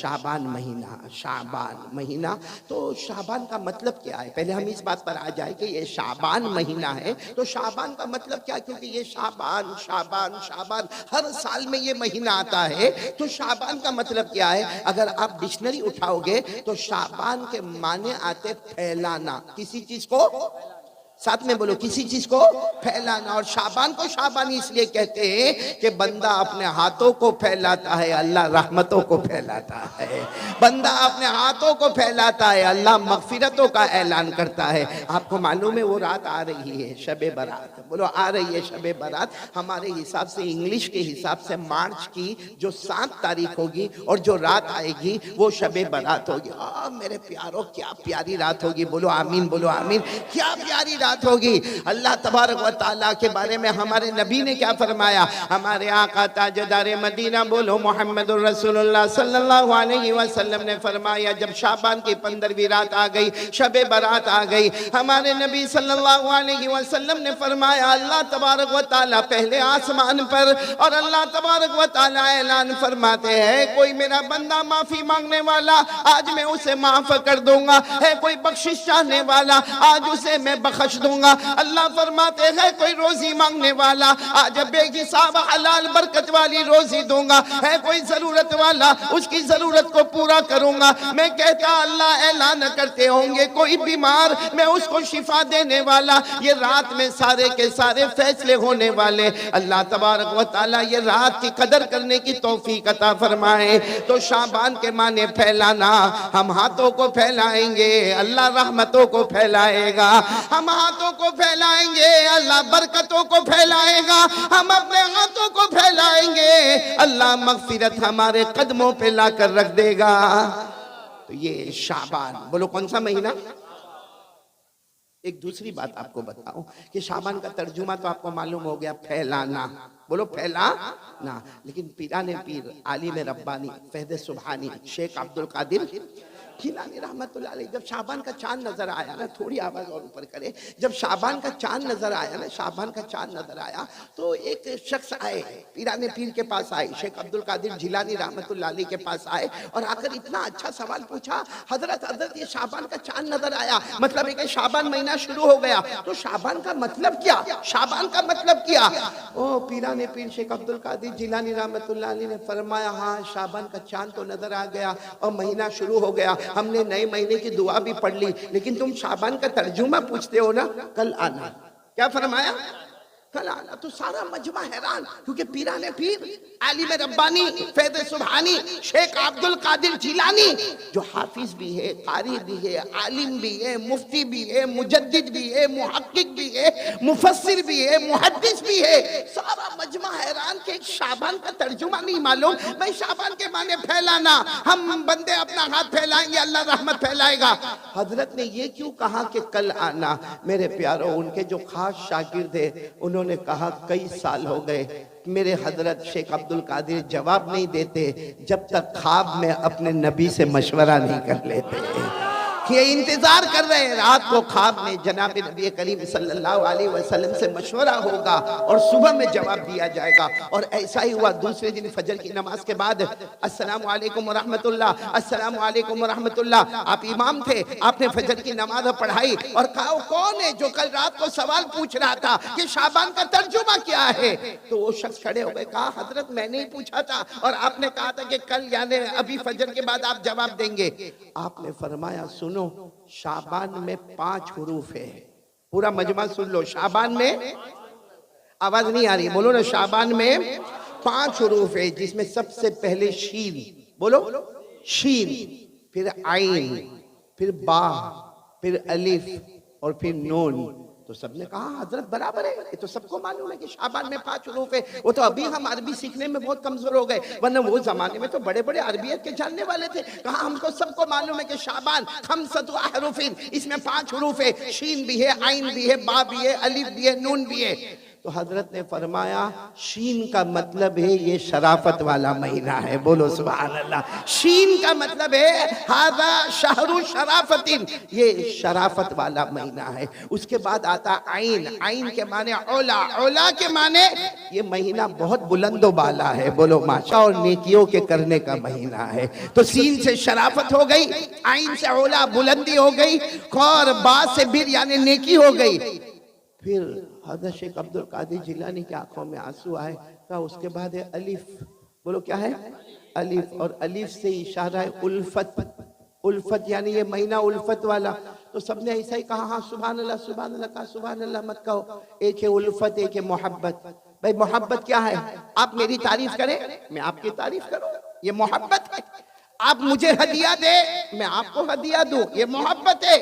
शाबान महीना, शाबान महीना। तो शाबान का मतलब क्या है? पहले हम इस बात पर आ जाए कि ये शाबान महीना है तो शाबान का मतलब क्या? क्योंकि ये शाबान शाबान शाबान हर साल में ये महीना आता है, तो शाबान का मतलब क्या है? अगर आप डिक्शनरी उठाओगे तो शाबान के माने आते फैलाना, किसी चीज को, साथ में बोलो, किसी चीज को फैलाना। और शाबान को शाबान इसलिए कहते हैं कि बंदा अपने हाथों को फैलाता है, अल्लाह रहमतों को फैलाता है। बंदा अपने हाथों को फैलाता है, अल्लाह मगफिरतों का ऐलान करता है। आपको मालूम है वो रात आ रही है, शबे बारात, बोलो आ रही है शबे बारात। हमारे हिसाब से, इंग्लिश के हिसाब से मार्च की जो 7 तारीख होगी और जो रात आएगी वो शबे बारात होगी। मेरे प्यारों, क्या प्यारी रात होगी, बोलो आमीन, बोलो आमीन। क्या प्यारी रात होगी। अल्लाह तबारक व तआला के बारे में हमारे नबी ने क्या फरमाया? हमारे आका ताजदार मदीना बोलो मोहम्मदुर रसूलुल्लाह सल्लल्लाहु अलैहि वसल्लम ने फरमाया, जब शाबान की 15वीं रात आ गई, शबे बारात आ गई, हमारे नबी सल्लल्लाहु अलैहि वसल्लम ने फरमाया, अल्लाह तबारक व तआला पहले आसमान पर, और अल्लाह तबारक व तआला ऐलान फरमाते हैं, कोई मेरा बंदा माफी मांगने वाला आज मैं उसे माफ कर दूंगा, है कोई बख्शिश चाहने वाला आज उसे मैं बख्श दूंगा। अल्लाह फरमाते हैं, कोई रोजी मांगने वाला आज बेहिसाब हलाल बरकत वाली रोजी दूंगा, है कोई जरूरत वाला उसकी जरूरत को पूरा करूंगा। मैं कहता अल्लाह ऐलान करते होंगे, कोई बीमार मैं उसको शिफा देने वाला। ये रात में सारे के सारे फैसले होने वाले। अल्लाह तबारक व तआला ये रात की कदर करने की तौफीक अता फरमाए। तो शाबान के माने फैलाना, हम हाथों को फैलाएंगे अल्लाह रहमतों को फैलाएगा, हम हाथों को फैलाएंगे अल्लाह बरकतों को फैलाएगा, हम अपने हाथों को फैलाएंगे अल्लाह मगफिरत हमारे कदमों पे लाकर रख देगा। तो ये शाबान, बोलो कौन सा महीना? एक दूसरी बात आपको बताऊं कि शाबान का तर्जुमा तो आपको मालूम हो गया, फैलाना, बोलो फैलाना। लेकिन पीराने पीर आलिम रब्बानी फैज़ सुभानी शेख अब्दुल कादिर जिलानी रहमतुल्लाह अलैह, जब शाबान का चांद नजर आया ना, थोड़ी आवाज और ऊपर करे, जब शाबान का चांद नजर आया ना, शाबान का चांद नजर आया तो एक शख्स आए, पीराने पीर के पास आए, शेख अब्दुल कादिर जिलानी रहमतुल्लाह अलैह के पास आए और आकर इतना अच्छा सवाल पूछा, हजरत हजरत ये शाबान का चांद नजर आया, मतलब है कि शाबान महीना शुरू हो गया, तो शाबान का मतलब क्या? शाबान का मतलब क्या? ओ पीराने पीर शेख अब्दुल कादिर जिलानी रहमतुल्लाह अलैह ने फरमाया, हाँ शाबान का चांद तो नजर आ गया और महीना शुरू हो गया, हमने नए महीने की दुआ भी पढ़ ली, लेकिन तुम शाबान का तर्जुमा पूछते हो ना, कल आना। क्या फरमाया? कल आना। तो सारा मजमा हैरान, क्योंकि पीराने पीर आलिम रब्बानी फैज़ सुभानी शेख अब्दुल कादिर जिलानी जो हाफिज भी है, कारी भी है, आलिम भी है, मुफ्ती भी है, मुजद्दिद भी है, मुहक्किक भी है, मुफस्सिर भी है, मुहद्दिस भी है, सारा मजमा हैरान कि शाबान का तर्जुमा नहीं मालूम। भाई शाबान के माने फैलाना, हम बंदे अपना हाथ फैलाएंगे अल्लाह रहमत फैलाएगा। हजरत ने ये क्यों कहा कि कल आना? मेरे प्यारों, उनके जो खास शागिर्द है उन्होंने कहा, कई साल हो गए मेरे हजरत शेख अब्दुल कादिर जवाब नहीं देते जब तक ख्वाब में अपने नबी से मशवरा नहीं कर लेते। ये इंतजार कर रहे हैं रात को ख्वाब में जनाब नबी करीम सल्लल्लाहु अलैहि वसल्लम से मशवरा होगा और सुबह में जवाब दिया जाएगा। और ऐसा ही हुआ। दूसरे दिन फजर की नमाज के बाद अस्सलामु अलैकुम व रहमतुल्लाह, अस्सलामु अलैकुम व रहमतुल्लाह, आप इमाम थे, आपने फजर की नमाज पढ़ाई और कहा कौन है जो कल रात को सवाल पूछ रहा था कि शाबान का तर्जुमा क्या है? तो वो शख्स खड़े हो गए, कहा हजरत मैंने ही पूछा था और आपने कहा था कि कल यानी अभी फजर के बाद आप जवाब देंगे। आपने फरमाया, सुनो शाबान में 5 हुरूफ है। पूरा मजमा सुन लो, शाबान में, आवाज नहीं आ रही, बोलो ना, शाबान में 5 हुरूफ है, जिसमें सबसे पहले शीन, बोलो शीन, फिर आइन, फिर बा, फिर अलिफ और फिर नून। तो सबने कहा हजरत बराबर है, ये तो सबको मालूम है कि शाबान में 5 हुरूफ है। वो तो अभी हम अरबी सीखने में बहुत कमजोर हो गए, वरना वो जमाने में तो बड़े बड़े अरबियत के जानने वाले थे। कहा हमको सबको मालूम है कि शाबान खमसतु अहरूफिन, इसमें 5 हुरूफ है, शीन भी है, आइन भी है, बा भी है, अलिफ भी है, नून भी है। तो हजरत ने फरमाया शीन का मतलब है ये शराफत वाला महीना है। बोलो सुभान अल्लाह। शीन का मतलब है हादा शहरु शराफतिन, ये शराफत वाला महीना है। उसके बाद आता आइन, आइन के माने औला, औला के माने ये महीना बहुत बुलंदो बाला है। बोलो माशा, और नेकियों के करने का महीना है। तो सीन से शराफत हो गई, आइन से औला बुलंदी हो गई, और बा से बिर यानी नेकी हो गई। फिर हज़रत शेख अब्दुल कादिर जिलानी की आंखों में आंसू आए। कहा उसके बाद है अलिफ। बोलो क्या है? अलिफ। और अलिफ से इशारा है उल्फत, उल्फत यानी ये महीना उल्फत वाला। तो सबने ऐसा ही कहा, हाँ सुभान अल्लाह, सुभान अल्लाह। कहा सुभान अल्लाह मत कहो, एक है उल्फत, एक है मोहब्बत। भाई मोहब्बत क्या है? आप मेरी तारीफ करें, मैं आपकी तारीफ करूं, ये मोहब्बत है। आप मुझे हदिया दे, मैं आपको हदिया दूं, ये मोहब्बत है।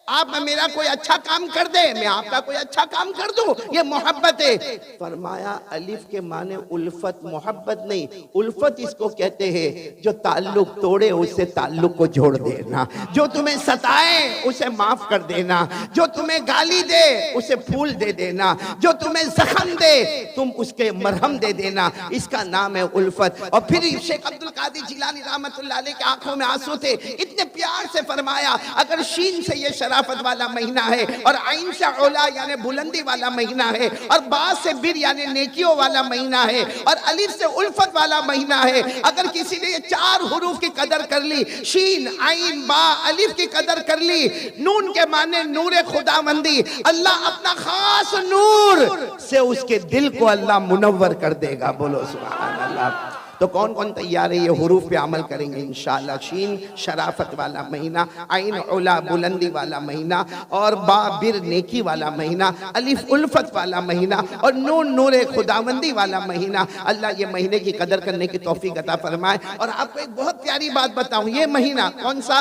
आप मेरा कोई अच्छा काम कर दे, मैं आपका कोई अच्छा काम कर दूं, ये मोहब्बत है। फरमाया अलिफ के माने उल्फत, मोहब्बत नहीं। उल्फत इसको कहते हैं जो ताल्लुक तोड़े उससे ताल्लुक को जोड़ देना, जो तुम्हें सताए उसे माफ कर देना, जो तुम्हें गाली दे उसे फूल दे देना, जो तुम्हें जख्म दे तुम उसके मरहम दे देना, इसका नाम है उल्फत। और फिर शेख अब्दुल कादिर जिलानी रहमतुल्लाह अलैह के आंखों में आंसू थे, इतने प्यार से फरमाया अगर शीन से ये शराफत वाला महीना है, और आइन से औला यानी बुलंदी वाला महीना है, और बा से बिर यानी नेकियों वाला महीना है, और अलिफ से उल्फत वाला महीना है। अगर किसी ने ये चार हुरूफ की कदर कर ली, शीन आइन बा अलिफ की कदर कर ली, नून के माने नूर खुदावंदी, अल्लाह अपना खास नूर से उसके दिल को अल्लाह मुनव्वर कर देगा। बोलो सुभान अल्लाह। तो कौन कौन तैयार है ये हुरूफ पे अमल करेंगे इंशाअल्लाह? शीन शराफत वाला महीना, आइन उला बुलंदी वाला महीना, और बा बिर नेकी वाला महीना, अलिफ उल्फत वाला महीना, और नून नूर खुदावंदी वाला महीना। अल्लाह ये महीने की कदर करने की तौफीक अता फरमाए। और आपको एक बहुत प्यारी बात बताऊं, ये महीना कौन सा?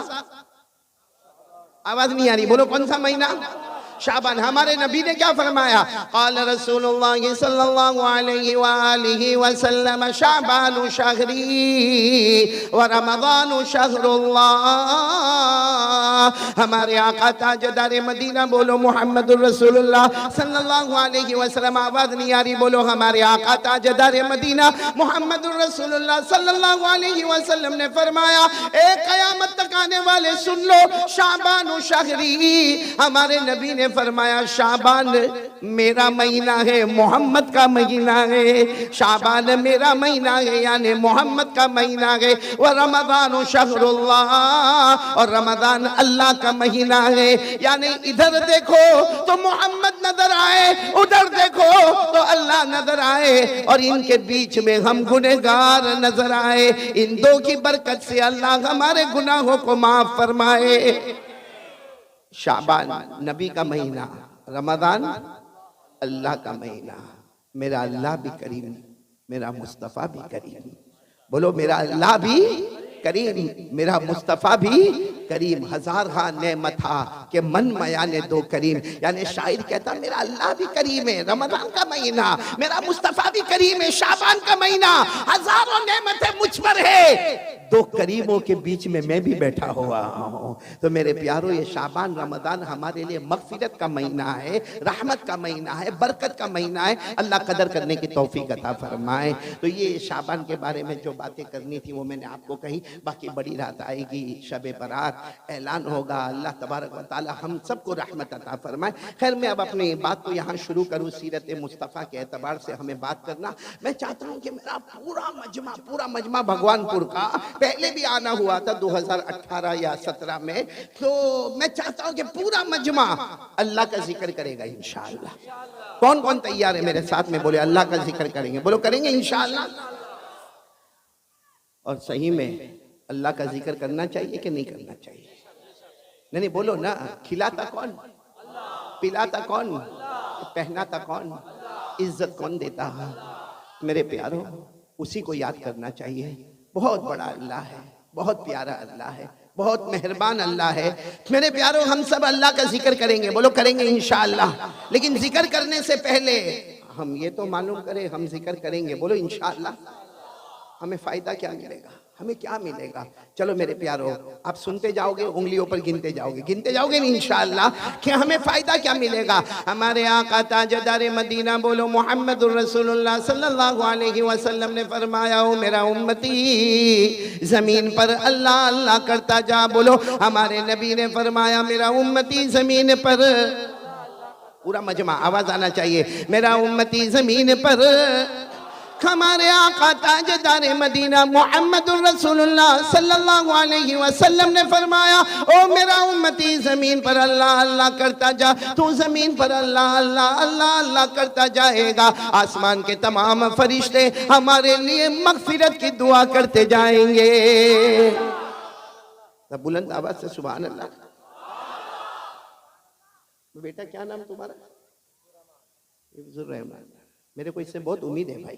आवाज नहीं आ रही, बोलो कौन सा महीना? शाबान। हमारे नबी ने क्या फरमाया? क़ाल रसूलुल्लाह सल्लल्लाहु अलैहि वालिहि वसल्लम शाबानु शहरी व रमज़ानु शहरुल्लाह। हमारे आका ताजदार मदीना, बोलो मुहम्मदुर रसूलुल्लाह सल्लल्लाहु अलैहि वसल्लम। आवाज नहीं आ रही, बोलो हमारे आका ताजदार मदीना मुहम्मदुर रसूलुल्लाह सल्लल्लाहु अलैहि वसल्लम ने फरमाया, एक क़यामत तक आने वाले सुन लो, शाबानु शहरी। हमारे नबी ने फरमाया शाबान मेरा महीना है, मोहम्मद का महीना है। शाबान मेरा महीना है यानी मोहम्मद का महीना है। वह रमज़ान शहरुल्लाह, और रमज़ान अल्लाह का महीना है। यानी इधर देखो तो मोहम्मद नजर आए, उधर देखो तो अल्लाह नजर आए, और इनके बीच में हम गुनहगार नजर आए। इन दो की बरकत से अल्लाह हमारे गुनाहों को माफ फरमाए। शाबान नबी का महीना, रमज़ान अल्लाह का महीना। मेरा अल्लाह भी करीम, मेरा मुस्तफ़ा भी करीम। बोलो मेरा अल्लाह भी करीम, मेरा मुस्तफ़ा भी करीम। हजार हा नेमत था के मन मया ने दो करीम। यानी शायर कहता मेरा अल्लाह भी करीम है, रमज़ान का महीना, मेरा मुस्तफ़ा भी करीम है, शाबान का महीना, हजारों नेमतें मुझ पर है, दो करीमों के बीच में मैं भी बैठा हुआ हूँ। तो मेरे प्यारो, ये शाबान रमज़ान हमारे लिए मग़फ़िरत का महीना है, रहमत का महीना है, बरकत का महीना है। अल्लाह कदर करने की तौफीक अता फरमाए। तो ये शाबान के बारे में जो बातें करनी थी वो मैंने आपको कही। बाकी बड़ी रात आएगी, शब बारात ऐलान होगा, अल्लाह तबारक व तआला हम सबको रहमत अता फरमाए। खैर मैं अब अपनी बात को यहाँ शुरू करूँ। सीरत मुस्तफ़ा के एतबार से हमें बात करना, मैं चाहता हूँ कि मेरा पूरा मजमा भगवानपुर का, पहले भी आना हुआ था 2018 या 17 में, तो मैं चाहता हूं कि पूरा मजमा अल्लाह का जिक्र करेगा इंशाअल्लाह। कौन कौन तैयार है मेरे साथ में? बोले अल्लाह का जिक्र करेंगे, बोलो करेंगे इंशाअल्लाह। और सही में अल्लाह का जिक्र करना चाहिए कि नहीं करना चाहिए? नहीं बोलो ना। खिलाता कौन, पिलाता कौन, पहनाता कौन, इज्जत कौन देता है? मेरे प्यारो, उसी को याद करना चाहिए। बहुत बड़ा अल्लाह है, बहुत प्यारा अल्लाह है, बहुत मेहरबान अल्लाह है। मेरे प्यारो, हम सब अल्लाह का जिक्र करेंगे, बोलो करेंगे इंशाअल्लाह। लेकिन जिक्र करने से पहले हम ये तो मालूम करें हम जिक्र करेंगे, बोलो इंशाअल्लाह। हमें फायदा क्या मिलेगा? हमें क्या मिलेगा? चलो मेरे प्यारो, आप सुनते जाओगे, उंगलियों पर गिनते जाओगे नहीं इंशाअल्लाह कि हमें फायदा क्या मिलेगा। हमारे आका ताजदार मदीना बोलो मोहम्मदुर रसूलुल्लाह सल्लल्लाहु अलैहि वसल्लम ने फरमाया, ओ मेरा उम्मती जमीन पर अल्लाह अल्लाह करता जा। बोलो हमारे नबी ने फरमाया, मेरा उम्मती जमीन पर, पूरा मजमा आवाज आना चाहिए, मेरा उम्मती जमीन पर। हमारे आका ताजदार मदीना मोहम्मदुर रसूलुल्लाह सल्लल्लाहु अलैहि वसल्लम ने फरमाया, ओ मेरा उम्मती जमीन पर अल्लाह अल्लाह करता जा। तू जमीन पर अल्लाह अल्लाह अल्लाह अल्लाह करता जाएगा, आसमान के तमाम फरिश्ते हमारे लिए मगफिरत की दुआ करते जाएंगे। बुलंद आवाज से सुभान अल्लाह। बेटा क्या नाम तुम्हारा? हिफ्जुर रहमान। मेरे को इससे बहुत उम्मीद है भाई,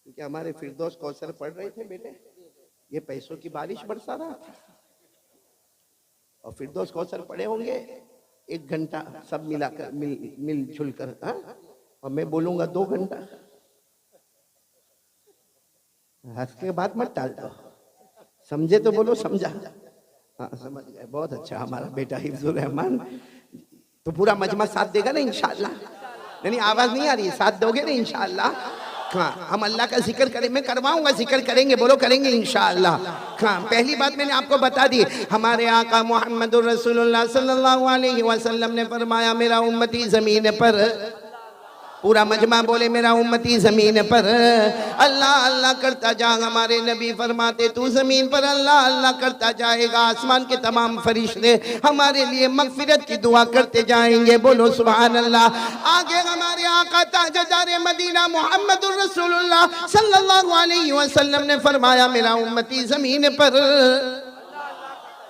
क्योंकि हमारे फिरदौस कौसर पढ़ रहे थे बेटे, ये पैसों की बारिश बरसा रहा था, और फिरदौस कौसर पढ़े होंगे 1 घंटा सब मिलाकर मिलजुल कर, और मैं बोलूंगा 2 घंटा। हंस के बाद मत टाल दो, समझे तो बोलो समझा। हाँ समझ गए, बहुत अच्छा हमारा बेटा हिफ्जुर रहमान। तो पूरा मजमा साथ देगा ना इंशाअल्लाह? नहीं आवाज नहीं आ रही है, साथ दोगे ना इंशाअल्लाह? हाँ हम अल्लाह का जिक्र करें, मैं करवाऊंगा, जिक्र करेंगे, बोलो करेंगे इंशाअल्लाह। हाँ पहली बात मैंने आपको बता दी, हमारे आका मोहम्मदुर रसूलुल्लाह सल्लल्लाहु अलैहि वसल्लम ने फरमाया, मेरा उम्मती जमीन पर, पूरा मजमा बोले मेरा उम्मती जमीन पर अल्लाह अल्लाह करता जा। हमारे नबी फरमाते, तू जमीन पर अल्लाह अल्लाह करता जाएगा, आसमान के तमाम फरिश्ते हमारे लिए मगफिरत की दुआ करते जाएंगे। बोलो सुभान अल्लाह। आगे हमारे आका ताजदार मदीना मोहम्मदुर रसूलुल्लाह सल्लल्लाहु अलैहि वसल्लम ने फरमाया, मेरा उम्मती जमीन पर,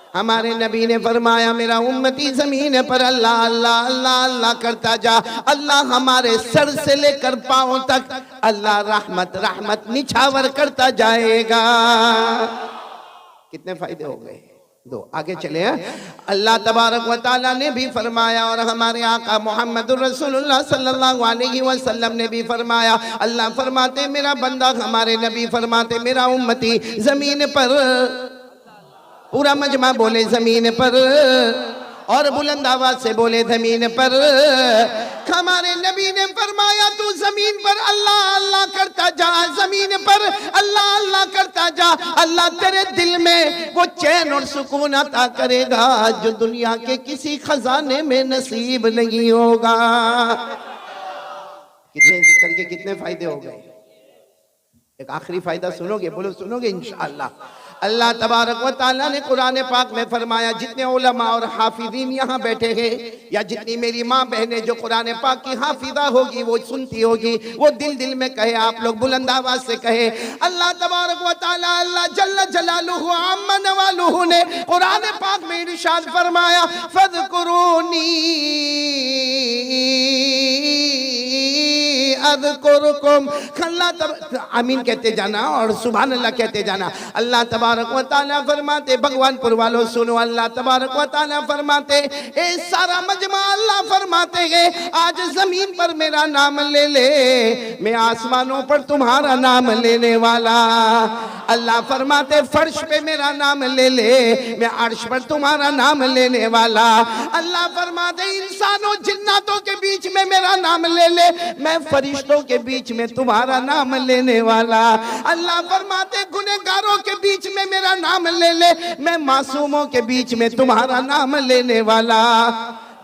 हमारे नबी ने फरमाया, मेरा उम्मती जमीन पर अल्लाह अल्लाह अल्लाह अल्लाह करता जा। अल्लाह हमारे सर से लेकर पांव तक अल्लाह रहमत रहमत निछावर करता जाएगा। कितने फायदे हो गए? 2। आगे चले हैं। अल्लाह तबारक व तआला ने भी फरमाया, और हमारे आका मोहम्मदुर रसूलुल्लाह सल्लल्लाहु अलैहि वसल्लम ने भी फरमाया। अल्लाह फरमाते, मेरा बंदा, हमारे नबी फरमाते, मेरा उम्मती जमीन पर, पूरा मजमा बोले जमीन पर, और बुलंद आवाज से बोले जमीन पर। हमारे नबी ने फरमाया, तू जमीन पर अल्लाह अल्लाह करता जा, जमीन पर अल्लाह अल्लाह करता जा, अल्लाह तेरे दिल में वो चैन और सुकून अता करेगा जो दुनिया के किसी खजाने में नसीब नहीं होगा। कितने जिक्र के कितने फायदे हो गए? एक आखिरी फायदा सुनोगे? बोलो सुनोगे इंशाअल्लाह। अल्लाह तबारक व तआला ने कुरान पाक में फरमाया, जितने उलमा और हाफिजीन यहाँ बैठे हैं, या जितनी मेरी माँ बहनें जो कुरान पाक की हाफिजा होगी, वो सुनती होगी, वो दिल दिल में कहे, आप लोग बुलंद आवाज से कहे, अल्लाह तबारक व तआला अल्लाह जल्ल जलालुहु अम्मा नवालुहु ने कुरान पाक में इरशाद फरमाया, फज़कुरूनी अज़कुरुकुम। आमीन कहते जाना और सुभान अल्लाह कहते जाना। अल्लाह तबारक व तआला फरमाते, भगवानपुर वालों सुनो, अल्लाह तबारक व तआला फरमाते, ए सारा मजमा अल्लाह फरमाते हैं, आज जमीन पर मेरा नाम ले ले, मैं आसमानों पर तुम्हारा नाम लेने वाला। अल्लाह फरमाते, फर्श पे मेरा नाम ले ले, मैं अर्श पर तुम्हारा नाम लेने वाला। अल्लाह फरमाते, इंसानों जिन्नातों के बीच में मेरा नाम ले ले, मैं फरिश्तों के बीच में तुम्हारा नाम लेने वाला। अल्लाह फरमाते, गुनहगारों के बीच में मेरा नाम ले ले, मैं मासूमों के बीच में तुम्हारा नाम लेने वाला।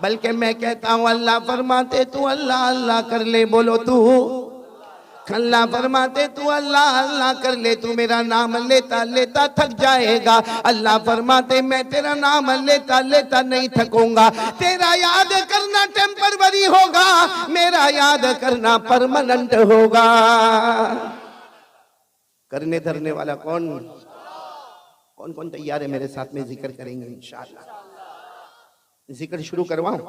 बल्कि मैं कहता हूँ, अल्लाह फरमाते, तू अल्लाह अल्लाह कर ले, बोलो तू। अल्लाह फरमाते, तू अल्लाह अल्लाह कर ले, तू मेरा नाम लेता लेता थक जाएगा। अल्लाह फरमाते, मैं तेरा नाम लेता लेता नहीं थकूंगा। तेरा याद करना टेम्परवरी होगा, मेरा याद करना परमानेंट होगा। करने धरने वाला कौन कौन कौन तैयार है मेरे साथ में जिक्र करेंगे इंशाअल्लाह? जिक्र शुरू करवाऊं?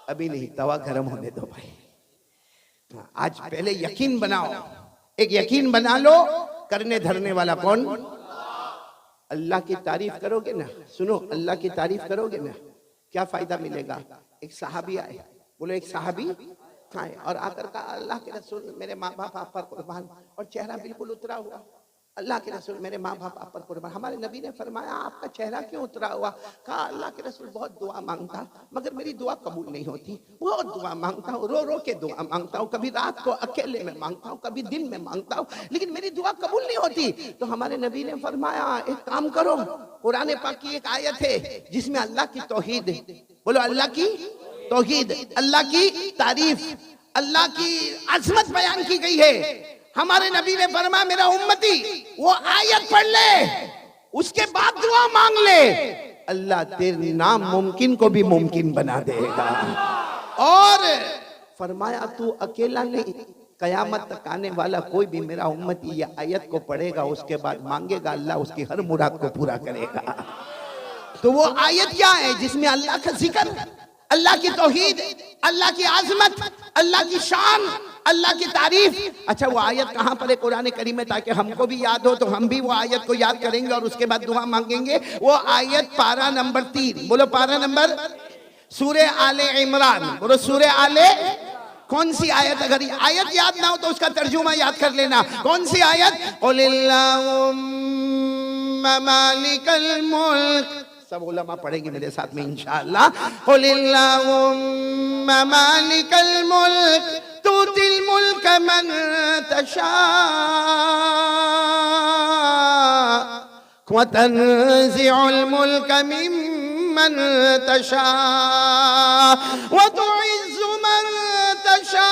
अभी नहीं, तवा गर्म होने दो भाई। आज पहले यकीन बनाओ, एक यकीन बना लो, करने धरने वाला कौन? अल्लाह की तारीफ करोगे ना, सुनो, अल्लाह की तारीफ करोगे ना, क्या फायदा मिलेगा? एक सहाबी आए, बोलो एक सहाबी आए और आकर कहा, अल्लाह के रसूल, मेरे माँ बाप आप पर कुर्बान, और चेहरा बिल्कुल उतरा हुआ। अल्लाह के रसूल मेरे माँ बाप आप पर कुर्बान। हमारे नबी ने फरमाया आपका चेहरा क्यों उतरा हुआ? कहा अल्लाह के रसूल बहुत दुआ मांगता मगर मेरी दुआ कबूल नहीं होती, बहुत दुआ मांगता हूँ, रो रो के दुआ मांगता हूँ, कभी रात को अकेले में मांगता हूँ, कभी दिन में मांगता हूँ, लेकिन मेरी दुआ कबूल नहीं होती। तो हमारे नबी ने फरमाया एक काम करो, कुरान पाक की एक आयत है जिसमें अल्लाह की तौहीद, बोलो अल्लाह की तौहीद, अल्लाह की तारीफ, अल्लाह की अजमत बयान की गई है। हमारे नबी ने फरमाया मेरा उम्मती वो आयत पढ़ ले, उसके बाद दुआ मांग ले, अल्लाह तेरे नामुमकिन को भी मुमकिन बना देगा। और फरमाया तू अकेला नहीं, कयामत तक आने वाला कोई भी मेरा उम्मती ये आयत को पढ़ेगा, उसके बाद मांगेगा, अल्लाह उसकी हर मुराद को पूरा करेगा। तो वो आयत क्या है? जिसमें अल्लाह का जिक्र, अल्लाह की तौहीद, अल्लाह की आजमत, अल्लाह की शान, अल्लाह की तारीफ। अच्छा वो आयत कहां पर है कुरान करीम में, ताकि हमको भी याद हो तो हम भी वो आयत को याद करेंगे और उसके बाद दुआ मांगेंगे। वो आयत पारा नंबर 3, बोलो पारा नंबर, सूरे आले इमरान, बोलो सूरे आले, कौन सी आयत? अगर आयत याद ना हो तो उसका तर्जुमा याद कर लेना। कौन सी आयत? कुलिल्लाहुम्मा मालिकल मुल्क, सब उलमा पढ़ेंगे मेरे साथ में इंशाअल्लाह। कुलिल्लाहुम्मा मालिकल मुल्क तुतिल मुल्क मन तशा व तंज़िउल मुल्क मिम्मन तशा व तुइज़्ज़ु मन तशा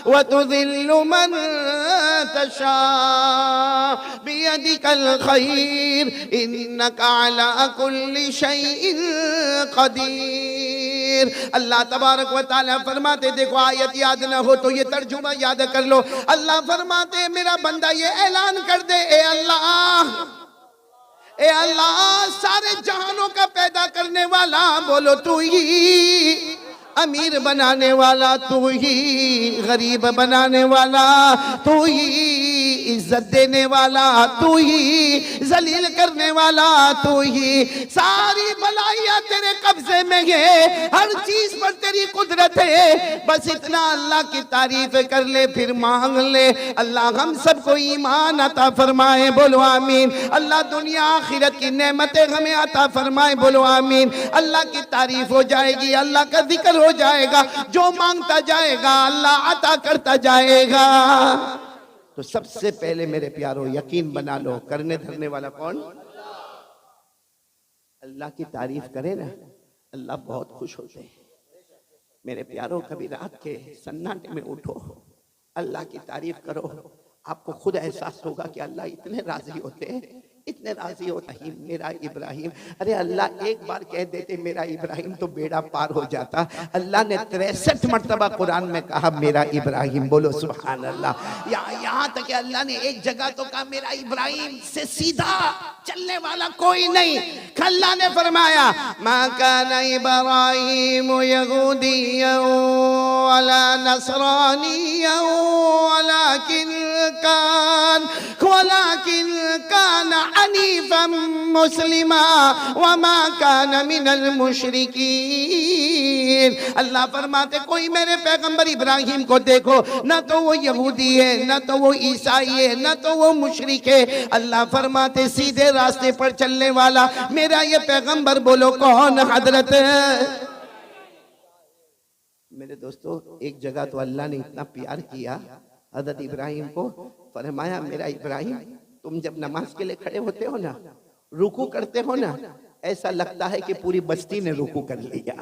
व तुज़िल्लु मन तशा बियदिकल खैर इन्नका अला कुल्लि शैइन कदीर। अल्लाह तबारक व तआला फरमाते, देखो आयत याद ना हो तो ये तर्जुमा याद कर लो। अल्लाह फरमाते मेरा बंदा ये ऐलान कर दे, ए अल्लाह सारे जहानों का पैदा करने वाला, बोलो तू ही, अमीर बनाने वाला तू ही, गरीब बनाने वाला तू ही, इज्जत देने वाला तू ही, जलील करने वाला तू ही, सारी भलाइयां तेरे कब्जे में है, हर चीज पर तेरी कुदरत है। बस इतना अल्लाह की तारीफ कर ले, फिर मांग ले। अल्लाह हम सबको ईमान अता फरमाए, बोलो आमीन। अल्लाह दुनिया आखिरत की नेमतें हमें अता फरमाए, बोलो आमीन। अल्लाह की तारीफ हो जाएगी, अल्लाह का जिक्र हो जाएगा, जो मांगता जाएगा अल्लाह अता करता जाएगा। तो सबसे पहले मेरे प्यारो यकीन बना लो, करने धरने वाला कौन? अल्लाह की तारीफ करे ना, अल्लाह बहुत खुश होते हैं। मेरे प्यारो कभी रात के सन्नाटे में उठो, अल्लाह की तारीफ करो, आपको खुद एहसास होगा कि अल्लाह इतने राजी होते हैं, इतने राजी होता ही मेरा इब्राहिम। अरे अल्लाह एक बार कह देते मेरा इब्राहिम तो बेड़ा पार हो जाता। अल्लाह ने 63 मर्तबा कुरान में कहा मेरा इब्राहिम, बोलो सुभान अल्लाह। यहाँ तक कि अल्लाह ने एक जगह तो कहा मेरा इब्राहिम से सीधा चलने वाला कोई नहीं। अल्लाह ने फरमाया मा काना इब्राहिम यहूदिय्यन वला नसरानिय्यन वलाकिन काना हनीफन मुस्लिमा वमा काना मिनल मुशरिकीन। अल्लाह फरमाते कोई मेरे पैगंबर इब्राहिम को देखो, ना तो वो यहूदी है, ना तो वो ईसाई है, ना तो वो मुशरिक है। अल्लाह फरमाते सीधे रास्ते पर चलने वाला मेरा ये पैगंबर, बोलो कौन? हजरत। मेरे दोस्तों एक जगह तो अल्लाह ने इतना प्यार किया हजरत इब्राहिम को, फरमाया मेरा इब्राहिम तुम जब नमाज के लिए खड़े होते हो ना, रुकू करते हो ना, ऐसा लगता है कि पूरी बस्ती ने रुकू कर लिया।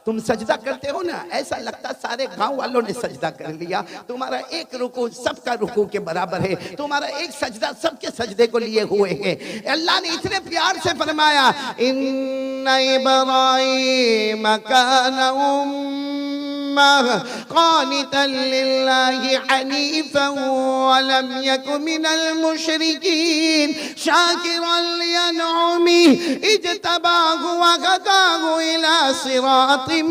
तुम सजदा करते हो ना, ऐसा लगता सारे गांव वालों ने सजदा कर लिया। तुम्हारा एक रुकू सबका रुकू के बराबर है, तुम्हारा एक सजदा सबके सजदे को लिए हुए है। अल्लाह ने इतने प्यार से फरमाया इन्ना इब्राहीम काना क़ानितन लिल्लाहि हनीफन वलम यकु मिनल मुशरिकीन शाकिरन लिअनउमिहि इज्तबाहु व हदाहु इला सिरातिम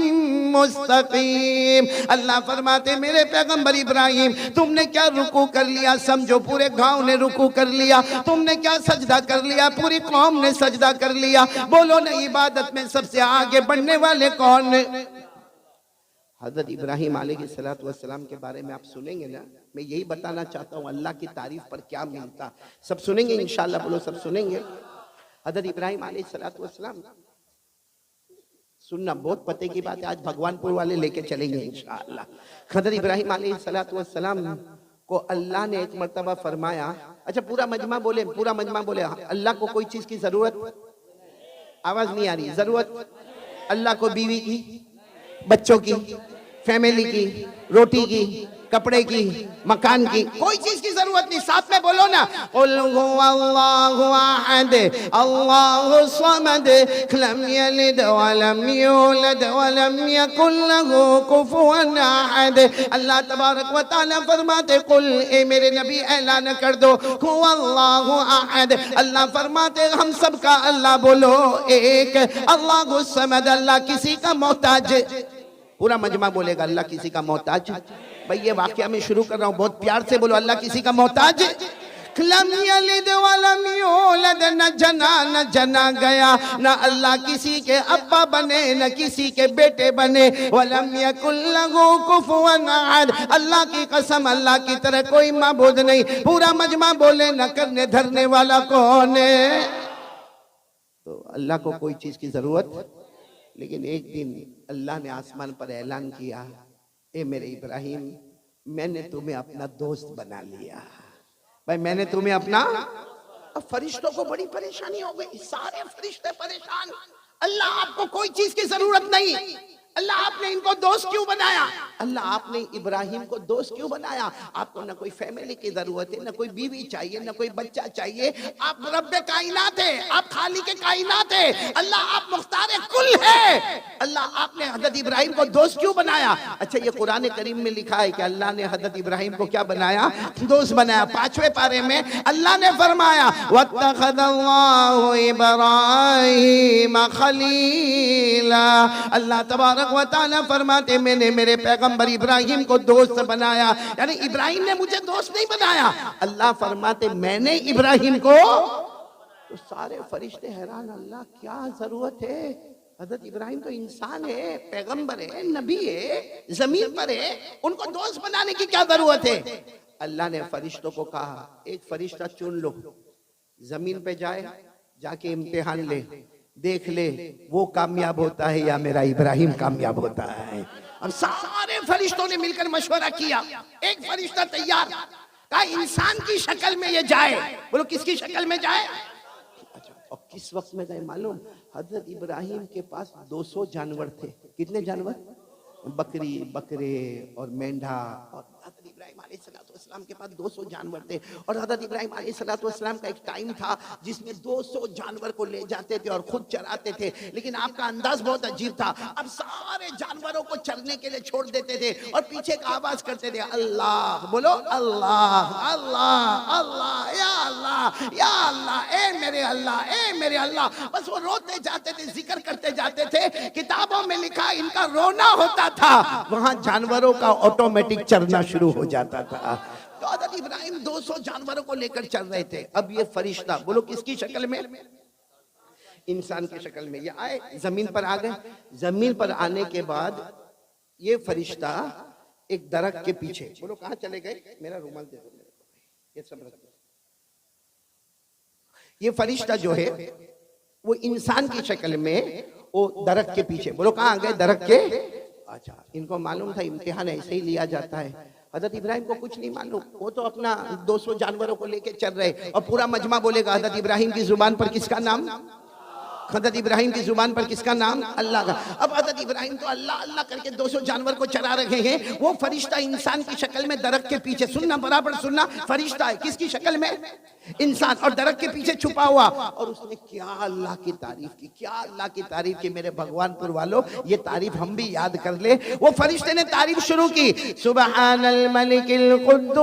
मुस्तकीम। अल्लाह फरमाते मेरे पैगंबर इब्राहिम तुमने क्या रुकू कर लिया, समझो पूरे गांव ने रुकू कर लिया। तुमने क्या सजदा कर लिया, पूरी कौम ने सजदा कर लिया। बोलो ना इबादत में सबसे आगे बढ़ने वाले कौन? हजरत इब्राहिम अलैहिस्सलाम के बारे में आप सुनेंगे ना, मैं यही बताना चाहता हूँ अल्लाह की तारीफ पर क्या मिलता, सब सुनेंगे इंशाअल्लाह, बोलो सब सुनेंगे। हजरत इब्राहिम अलैहिस्सलाम सुनना बहुत पते की बात है, आज भगवानपुर वाले लेके चलेंगे इंशाअल्लाह। हजरत इब्राहिम अलैहिस्सलाम को अल्लाह ने एक मर्तबा फरमाया, अच्छा पूरा मजमा बोले, पूरा मजमा बोले, अल्लाह को कोई चीज की जरूरत, आवाज नहीं आ रही, जरूरत अल्लाह को बीवी की, बच्चों की, फैमिली की, रोटी की, कपड़े की, मकान की, कोई चीज की जरूरत नहीं। साथ में बोलो ना, कुल हुवल्लाहु अहद अल्लाहु समद लम यलिद व लम यूलद व लम यकुल लहू कुफुवन अहद। अल्लाह तबारक व तआला फरमाते, कुल ए मेरे नबी ऐलान कर दो, हुवल्लाहु अहद, अल्लाह फरमाते हम सब का अल्लाह बोलो एक, अल्लाहु समद, अल्लाह किसी का मोहताज, पूरा मजमा बोलेगा अल्लाह किसी का मोहताज। भाई ये वाकया मैं शुरू कर रहा हूँ, बहुत प्यार से बोलो, अल्लाह किसी का मोहताज। लम यलिद व लम यूलद, न जना न जना गया, न अल्लाह किसी के अब्बा बने न किसी के बेटे बने, वलम यकुल लहू कुफुवन अहद, अल्लाह की कसम अल्लाह की तरह कोई माबूद नहीं। पूरा मजमा बोले, न करने धरने वाला कौन है। तो अल्लाह को कोई चीज की जरूरत, लेकिन एक दिन अल्लाह ने आसमान पर ऐलान किया, ए मेरे इब्राहिम, मैंने तुम्हें अपना दोस्त बना लिया। भाई मैंने तुम्हें अपना, अब फरिश्तों को बड़ी परेशानी हो गई, सारे फरिश्ते परेशान, अल्लाह आपको कोई चीज की जरूरत नहीं, अल्लाह आपने इनको दोस्त क्यों बनाया, अल्लाह आपने इब्राहिम को दोस्त क्यों बनाया। आपको ना कोई फैमिली की जरूरत है, ना कोई बीवी चाहिए, ना कोई बच्चा चाहिए, आप रब्बे कायनात है, आप खाली के कायनात है, अल्लाह आप मुख्तार कुल है, अल्लाह आपने हजरत इब्राहिम को दोस्त क्यों बनाया। अच्छा ये कुरान करीम में लिखा है कि अल्लाह ने हजरत इब्राहिम को क्या बनाया, दोस्त बनाया। 5वें पारे में अल्लाह ने फरमाया, वत्तखज़ल्लाहु इब्राहीम खलीला, अल्लाह तबारक व तआला फरमाते मैंने मेरे पैगंबर इब्राहिम को दोस्त बनाया, यानी इब्राहिम ने मुझे दोस्त नहीं बनाया, अल्लाह फरमाते मैंने इब्राहिम को। तो सारे फरिश्ते हैरान, अल्लाह क्या जरूरत है, हजरत इब्राहिम तो इंसान है, पैगंबर है, नबी है, जमीन पर है, उनको दोस्त बनाने की क्या जरूरत है। अल्लाह ने फरिश्तों को कहा, एक फरिश्ता चुन लो, जमीन पे जाए, जाके इम्तिहान ले, देख ले वो कामयाब होता है या मेरा इब्राहिम कामयाब होता है। अब सारे फरिश्तों ने मिलकर मशवरा किया, एक फरिश्ता तैयार, कहा इंसान की शक्ल में ये जाए। बोलो किसकी शक्ल में जाए। अच्छा और किस वक्त में गए मालूम, हजरत इब्राहिम के पास 200 जानवर थे। कितने जानवर, बकरी, बकरे और मेंढा। और हजरत इब्राहिम अलैहिस्सलाम के पास 200 जानवर थे, और हजरत इब्राहिम अलैहिस्सलाम का एक टाइम था जिसमें 200 जानवर को ले जाते थे और खुद चराते थे। लेकिन आपका अंदाज बहुत अजीब था, अब सारे जानवरों को चरने के लिए छोड़ देते थे और पीछे का आवाज करते थे, अल्लाह, बोलो अल्लाह अल्लाह अल्लाह, या अल्लाह या अल्लाह, ए मेरे अल्लाह, ए मेरे अल्लाह। बस वो रोते जाते थे, जिक्र करते जाते थे। किताबों में लिखा इनका रोना होता था, वहां जानवरों का ऑटोमेटिक चरना शुरू हो जाता था। तो हज़रत इब्राहिम 200 जानवरों को लेकर चल रहे थे। अब ये फरिश्ता, बोलो किसकी शक्ल में, इंसान की शक्ल में ये आए, जमीन पर आ गए। जमीन पर आने के बाद ये फरिश्ता एक दरख्त के पीछे, बोलो कहां चले गए, मेरा रुमाल दे दो, ये सब रख दो। ये फरिश्ता जो है वो इंसान की शक्ल में वो दरख्त के पीछे, बोलो कहां गए, दरख्त के। अच्छा इनको मालूम था इम्तिहान ऐसे ही लिया जाता है। हजरत इब्राहिम को कुछ नहीं मालूम, वो तो अपना 200 जानवरों को लेके चल रहे। और पूरा मजमा बोलेगा हजरत इब्राहिम की जुबान पर किसका नाम, हजरत इब्राहिम की जुबान पर किसका नाम, अल्लाह का। अब हजरत इब्राहिम तो अल्लाह अल्लाह करके 200 जानवर को चरा रहे हैं, वो फरिश्ता इंसान की शक्ल में दरख्त के पीछे, सुनना बराबर सुनना, फरिश्ता है किसकी शक्ल में, इंसान, और दरख्त के पीछे छुपा हुआ। और उसने क्या अल्लाह की तारीफ की, क्या अल्लाह की तारीफ की। मेरे भगवानपुर वालों ये तारीफ हम भी याद कर ले। वो फरिश्ते ने तारीफ शुरू की, सुबहानल मलिकिल कुद्दूस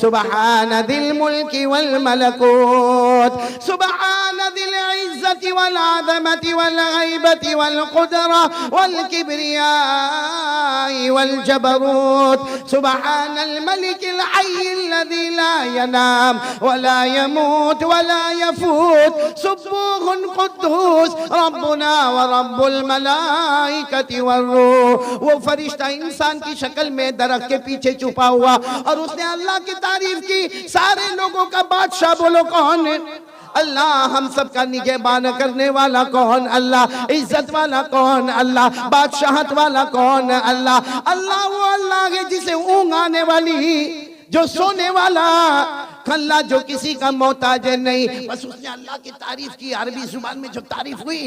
सुबहान दिल मुल्की वल मलकूत सुबहान दिल इज्जति वल आज़मति वल गैबति वल कुदरा वल किब्रियाई वल जबरूत सुब्हानल मलिकिल हय्यिल्लज़ी ला यनाम वला यमूत वला यफूत सुब्बूहुन कुद्दूस रब्बुना व रब्बुल मलाइकति वर्रूह। वो फरिश्ता इंसान की शक्ल में दरख्त के पीछे छुपा हुआ और उसने अल्लाह की तारीफ की। सारे लोगों का बादशाह बोलो कौन है? अल्लाह। हम सब का निगहबान करने वाला कौन? अल्लाह। इज्जत वाला कौन? अल्लाह। बादशाहत वाला कौन? अल्लाह। अल्लाह वो अल्लाह है जिसे ऊँघ आने वाली, जो सोने वाला, अल्लाह जो किसी का मोहताज नहीं। बस उसने अल्लाह की तारीफ की। अरबी जुबान में जो तारीफ हुई,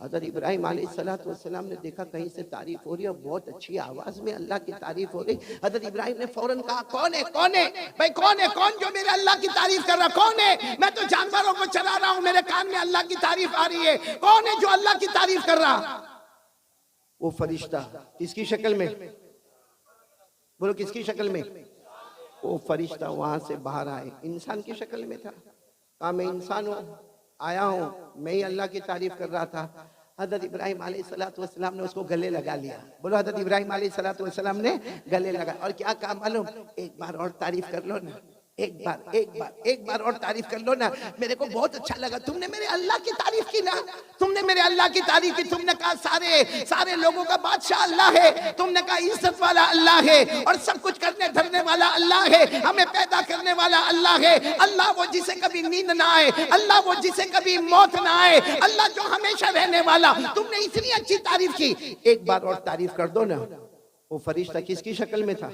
हज़रत इब्राहिम अलैहिस्सलाम ने देखा कहीं से तारीफ हो रही है, बहुत अच्छी आवाज में अल्लाह की तारीफ हो रही। हज़रत इब्राहिम ने फौरन कहा कौन है, कौन है भाई, कौन है, कौन जो मेरे अल्लाह की तारीफ कर रहा, कौन है? मैं तो जानवरों को चला रहा हूं, मेरे कान में अल्लाह की तारीफ आ रही है, कौन है जो अल्लाह की तारीफ कर रहा? वो फरिश्ता किसकी शक्ल में? बोलो किसकी शक्ल में? वो फरिश्ता वहां से बाहर आए, इंसान की शक्ल में था। कहा मैं इंसान हूँ, आया हूँ, मैं ही अल्लाह की तारीफ कर रहा था। हज़रत इब्राहिम अलैहिस्सलाम ने उसको गले लगा लिया। बोलो हज़रत इब्राहिम अलैहिस्सलाम ने गले लगा और क्या कहा मालूम? एक बार और तारीफ कर लो ना, एक बार और तारीफ कर लो ना, मेरे को बहुत अच्छा लगा। तुमने मेरे अल्लाह की तारीफ की ना, तुमने मेरे अल्लाह की तारीफ की। तुमने कहा सारे लोगों का बादशाह अल्लाह है, तुमने कहा इज्जत वाला अल्लाह है और सब कुछ करने धरने वाला अल्लाह है, हमें पैदा करने वाला अल्लाह है। अल्लाह वो जिसे कभी नींद ना आए, अल्लाह वो जिसे कभी मौत ना आए, अल्लाह जो हमेशा रहने वाला। तुमने इतनी अच्छी तारीफ की, एक बार और तारीफ कर दो ना। वो फरिश्ता किसकी शक्ल में था?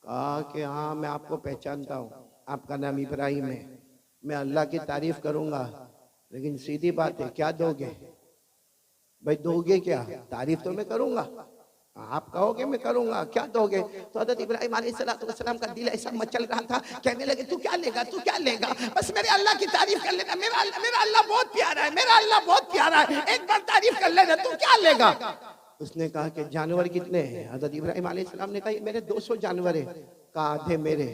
कहा कि हाँ मैं आपको पहचानता हूँ, आपका नाम इब्राहिम है, मैं अल्लाह की तारीफ करूंगा, लेकिन सीधी बात है क्या दोगे? भाई दोगे क्या? तारीफ तो मैं करूंगा, आप कहोगे मैं करूंगा, क्या दोगे? तो हज़रत इब्राहिम अलैहिस्सलाम का दिल ऐसा मचल रहा था, कहने लगे तू क्या लेगा, तू क्या लेगा? बस मेरे अल्लाह की तारीफ कर लेना, मेरा अल्लाह बहुत प्यारा है, मेरा अल्लाह बहुत प्यारा है, एक बार तारीफ कर लेना, तू क्या लेगा? उसने कहा कि जानवर कितने हैं? हज़रत इब्राहिम अलैहिस्सलाम ने कहा मेरे 200 जानवर हैं। कहा आधे मेरे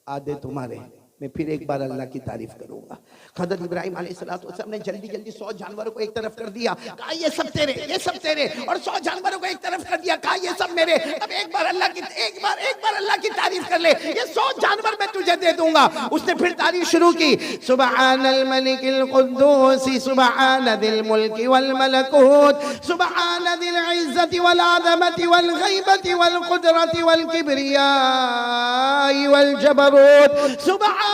आधे तुम्हारे, मैं फिर एक बार अल्लाह की तारीफ करूंगा। हज़रत इब्राहिम अलैहिस्सलाम ने जल्दी 100 जानवरों को एक तरफ कर दिया, कहा ये सब तेरे, ये सब तेरे, और 100 जानवरों को एक तरफ कर दिया, कहा ये सब मेरे। अब एक बार अल्लाह की तारीफ कर ले, ये 100 जानवर मैं तुझे दे दूंगा। उसने फिर तारीफ शुरू की, सुब्हानल मलिकिल कुद्दूस सुब्हानदिल मुल्की वल मलकूत सुब्हानदिल इज्जति वल आज़मति वल गैबति वल कुदरति वल किब्रियाई वल जबरूत सुब्हानल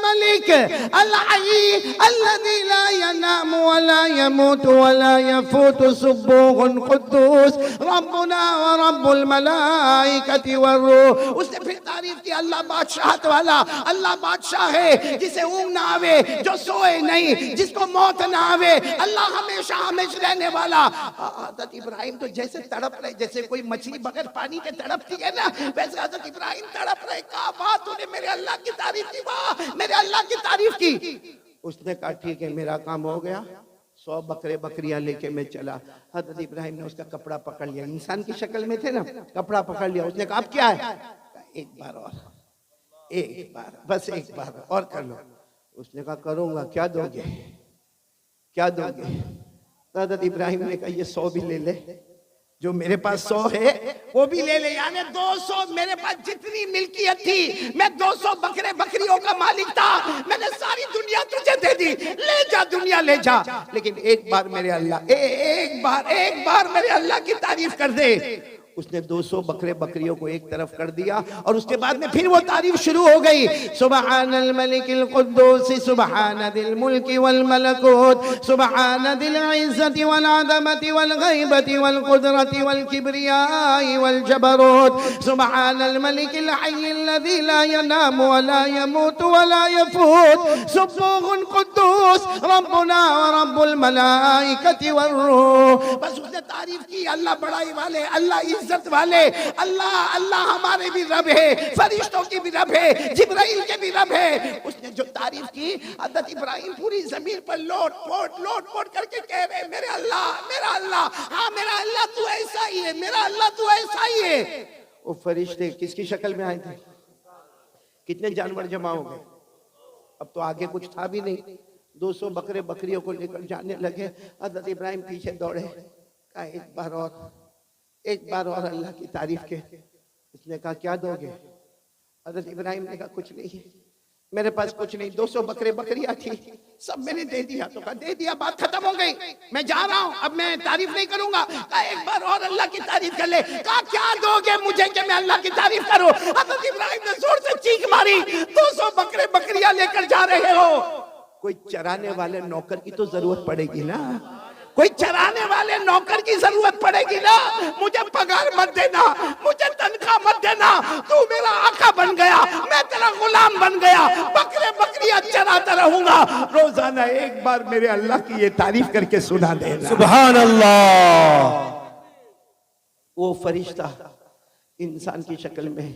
मलिक अल हय्य अल्लज़ी ला यनामु व ला यमूतु व ला यफूतु सुब्बूहुन कुद्दूस रब्बुना व रब्बुल मलाइकति वर्रूह। उसने फिर तारीफ की, अल्लाह बादशाहत वाला, अल्लाह बादशाह है जिसे ऊँघ ना आवे, जो सोए नहीं, जिसको मौत ना आवे, अल्लाह हमेशा हमेशा रहने वाला। हज़रत इब्राहिम तो जैसे तड़प रहे, जैसे कोई मछली बगैर पानी के तड़पती है ना, वैसे हज़रत इब्राहिम तड़प रहे। कहा वाह तूने मेरे अल्लाह की तारीफ की, वाह मेरे अल्लाह की तारीफ की। उसने कहा ठीक है मेरा काम हो गया, 100 बकरे बकरियां लेके मैं चला। हज़रत इब्राहिम ने उसका कपड़ा पकड़ लिया, इंसान की शक्ल में थे ना, कपड़ा पकड़ लिया। उसने कहा अब क्या है? एक बार और, एक बार, बस एक बार और कर लो। उसने कहा करूंगा, क्या दोगे, क्या दोगे? हज़रत इब्राहिम ने कहा ये 100 भी ले ले, जो मेरे पास 100 है वो भी ले ले, यानी 200 मेरे पास जितनी मिल्कियत थी, मैं 200 बकरे बकरियों का मालिक था, मैंने सारी दुनिया तुझे दे दी, ले जा दुनिया ले जा, लेकिन एक बार मेरे अल्लाह, एक बार मेरे अल्लाह की तारीफ कर दे। उसने 200 बकरे बकरियों को एक तरफ कर दिया और उसके बाद में फिर वो तारीफ शुरू हो गई, सुब्हानल मलिकिल कुद्दूस सुब्हानदिल मुल्की वल मलकूत सुब्हानदिल इज्जति वल आज़मति वल गैबति वल कुदरति वल किब्रियाई वल जबरूत सुब्हानल मलिकिल हय्यिल्लज़ी ला यनामु व ला यमूतु व ला यफूत सुब्बूहुन कुद्दूस रब्बुना व रब्बुल मलाइकति वर्रूह। बस उसने तारीफ की, अल्लाह बड़ाई वाले, अल्लाह इज्जत वाले, अल्लाह हमारे भी रब है, फरिश्तों की भी रब है, जिब्राइल के भी रब है। उसने जो तारीफ की, हज़रत इब्राहिम पूरी जमीन पर लोट पोट करके कह रहे मेरे अल्लाह, हाँ मेरा अल्लाह तू ऐसा ही है, मेरा अल्लाह तू ऐसा ही है। वो फरिश्ते किसकी शक्ल में आए थे? कितने जानवर जमा हो गए? अब तो आगे कुछ था भी नहीं, 200 बकरे बकरियों को लेकर जाने लगे। हजरत इब्राहिम पीछे दौड़े, कहा एक बार और अल्लाह की तारीफ के। उसने कहा क्या दोगे? हजरत इब्राहिम ने कहा कुछ नहीं, मेरे पास कुछ नहीं, 200 बकरे बकरियां थी, सब मैंने दे दिया। तो कहा दे दिया, बात खत्म हो गई, मैं जा रहा हूं, अब मैं तारीफ नहीं करूंगा। कहा एक बार और अल्लाह की तारीफ कर ले। कहा क्या दोगे मुझे कि मैं अल्लाह की तारीफ करूं? हज़रत इब्राहिम ने जोर से चीख मारी, 200 बकरे बकरियां लेकर जा रहे हो, कोई चराने वाले नौकर की तो जरूरत पड़ेगी ना, कोई चराने वाले नौकर की जरूरत पड़ेगी ना। मुझे पगार मत देना, मुझे तनख्वाह मत देना, तू मेरा आका बन गया, मैं तेरा गुलाम बन गया, बकरे बकरियां चराता रहूंगा। रोजाना एक बार मेरे अल्लाह की ये तारीफ करके सुना देना। सुभान अल्लाह। वो फरिश्ता इंसान की शक्ल में,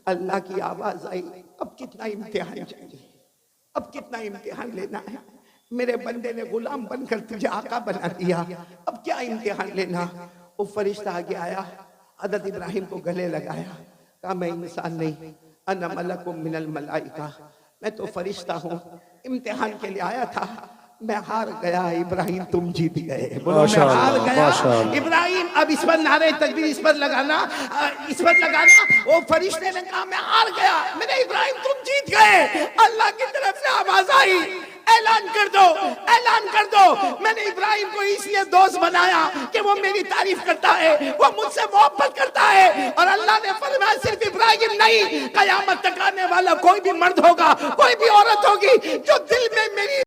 अल्लाह की आवाज आई, अब कितना इम्तिहान चाहिए, अब कितना इम्तिहान लेना है? मेरे बंदे ने गुलाम बनकर तुझे आका बना दिया, अब क्या इम्तिहान लेना? वो फरिश्ता आगे आया, हज़रत इब्राहिम को गले लगाया, कहा मैं इंसान नहीं, अना मलकुम मिनल मलाइका, मैं तो फरिश्ता हूँ, इम्तिहान के लिए आया था, मैं हार गया। इब्राहिम तुम जीत गए। बोलो मैं हार गया। इब्राहिम, अब इस पर नारे तकबीर इस पर लगाना, इस पर लगाना। वो फरिश्ते ने कहा मैं हार गया, मेरे इब्राहिम तुम जीत गए। अल्लाह की तरफ से आवाज आई, ऐलान कर दो, ऐलान कर दो, मैंने इब्राहिम को इसलिए दोस्त बनाया कि वो मेरी तारीफ करता है, वो मुझसे मोहब्बत करता है। और अल्लाह ने फरमाया सिर्फ इब्राहिम नहीं, कयामत तक आने वाला कोई भी मर्द होगा, कोई भी औरत होगी जो दिल में मेरी